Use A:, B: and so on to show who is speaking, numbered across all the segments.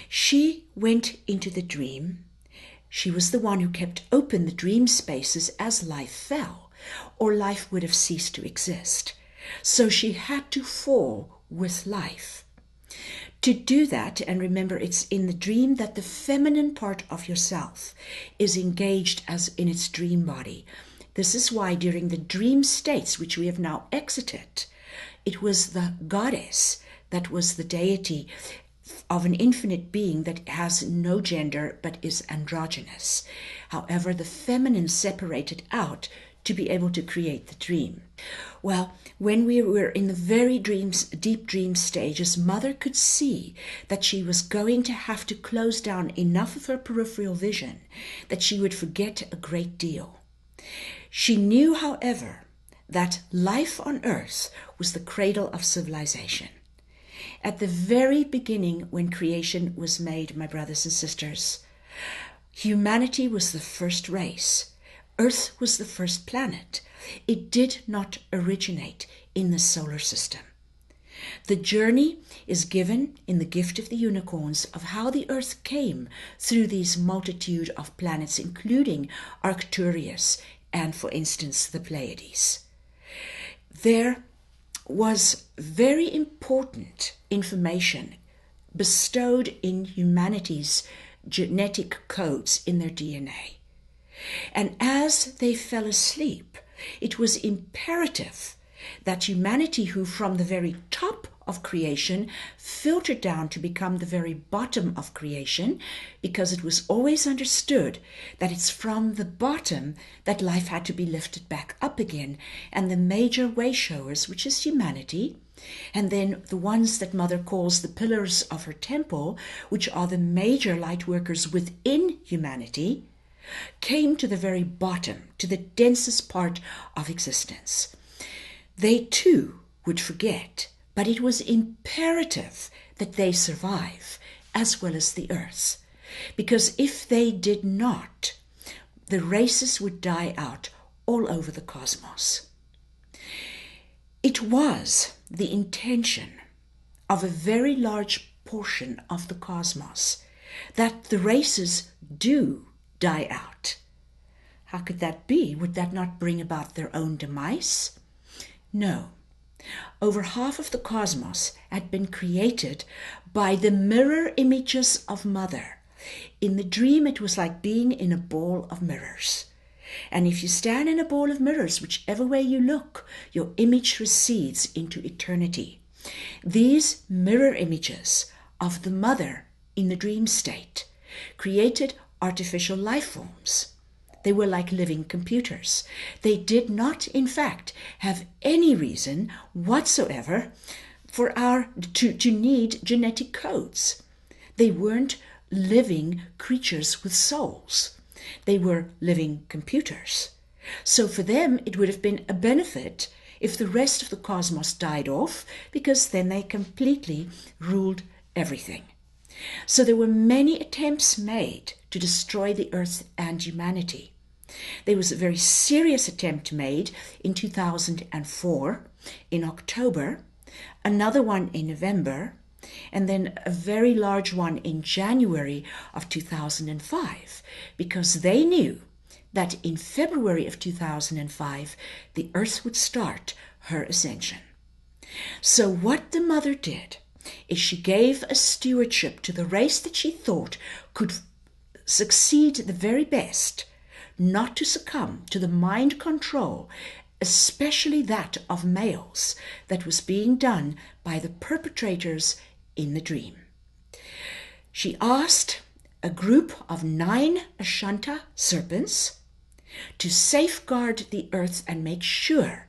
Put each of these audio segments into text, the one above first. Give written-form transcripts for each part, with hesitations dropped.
A: She went into the dream. She was the one who kept open the dream spaces as life fell, or life would have ceased to exist. So she had to fall with life. To do that, and remember, it's in the dream that the feminine part of yourself is engaged as in its dream body. This is why during the dream states, which we have now exited, it was the goddess that was the deity of an infinite being that has no gender but is androgynous. However, the feminine separated out to be able to create the dream. Well, when we were in the very deep dream stages, Mother could see that she was going to have to close down enough of her peripheral vision that she would forget a great deal. She knew, however, that life on Earth was the cradle of civilization. At the very beginning, when creation was made, my brothers and sisters, humanity was the first race. Earth was the first planet. It did not originate in the solar system. The journey is given in the gift of the unicorns of how the Earth came through these multitude of planets, including Arcturus and, for instance, the Pleiades. There was very important information bestowed in humanity's genetic codes in their DNA. And as they fell asleep, it was imperative that humanity, who from the very top of creation filtered down to become the very bottom of creation, because it was always understood that it's from the bottom that life had to be lifted back up again. And the major way showers, which is humanity, and then the ones that Mother calls the pillars of her temple, which are the major light workers within humanity, came to the very bottom, to the densest part of existence. They too would forget, but it was imperative that they survive, as well as the Earth. Because if they did not, the races would die out all over the cosmos. It was the intention of a very large portion of the cosmos that the races do die out. How could that be? Would that not bring about their own demise? No. Over half of the cosmos had been created by the mirror images of Mother. In the dream, it was like being in a ball of mirrors. And if you stand in a ball of mirrors, whichever way you look, your image recedes into eternity. These mirror images of the Mother in the dream state created artificial life forms. They were like living computers. They did not, in fact, have any reason whatsoever for to need genetic codes. They weren't living creatures with souls. They were living computers. So for them, it would have been a benefit if the rest of the cosmos died off, because then they completely ruled everything. So there were many attempts made to destroy the Earth and humanity. There was a very serious attempt made in 2004, in October, another one in November, and then a very large one in January of 2005, because they knew that in February of 2005, the Earth would start her ascension. So what the Mother did is she gave a stewardship to the race that she thought could succeed the very best, not to succumb to the mind control, especially that of males, that was being done by the perpetrators in the dream. She asked a group of 9 Asshanta serpents to safeguard the Earth and make sure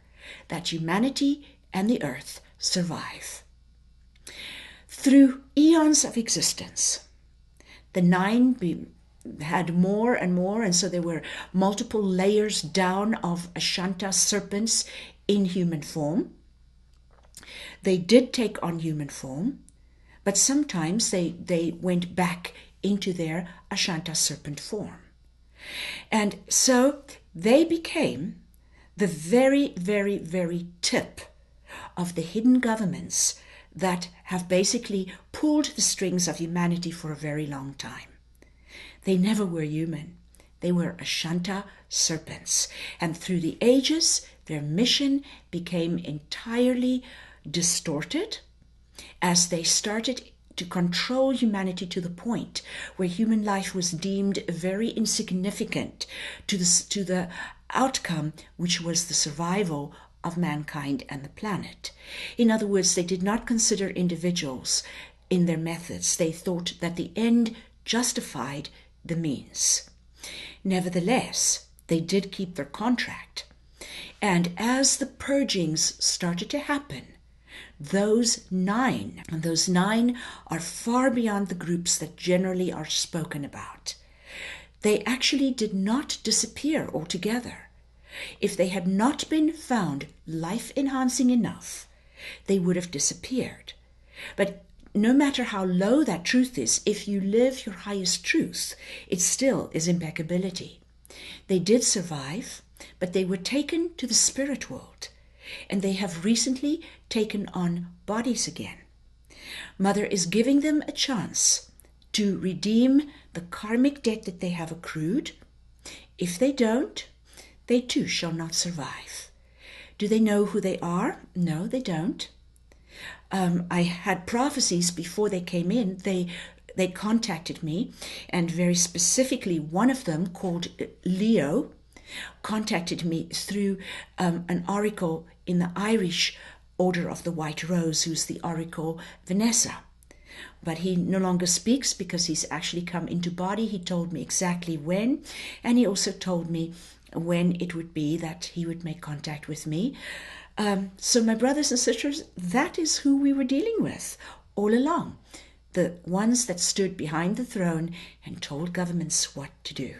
A: that humanity and the Earth survive. Through eons of existence, the 9 had more and more, and so there were multiple layers down of Asshanta serpents in human form. They did take on human form, but sometimes they went back into their Asshanta serpent form. And so they became the very, very, very tip of the hidden governments that have basically pulled the strings of humanity for a very long time. They never were human. They were Asshanta serpents. And through the ages, their mission became entirely distorted as they started to control humanity to the point where human life was deemed very insignificant to the outcome, which was the survival of mankind and the planet. In other words, they did not consider individuals in their methods. They thought that the end justified the means. Nevertheless, they did keep their contract. And as the purgings started to happen, those nine are far beyond the groups that generally are spoken about. They actually did not disappear altogether. If they had not been found life-enhancing enough, they would have disappeared. But no matter how low that truth is, if you live your highest truth, it still is impeccability. They did survive, but they were taken to the spirit world, and they have recently taken on bodies again. Mother is giving them a chance to redeem the karmic debt that they have accrued. If they don't, they too shall not survive. Do they know who they are? No, they don't. I had prophecies before they came in. They contacted me, and very specifically one of them, called Leo, contacted me through an oracle in the Irish Order of the White Rose, who's the oracle Vanessa. But he no longer speaks because he's actually come into body. He told me exactly when, and he also told me when it would be that he would make contact with me. So my brothers and sisters, that is who we were dealing with all along. The ones that stood behind the throne and told governments what to do.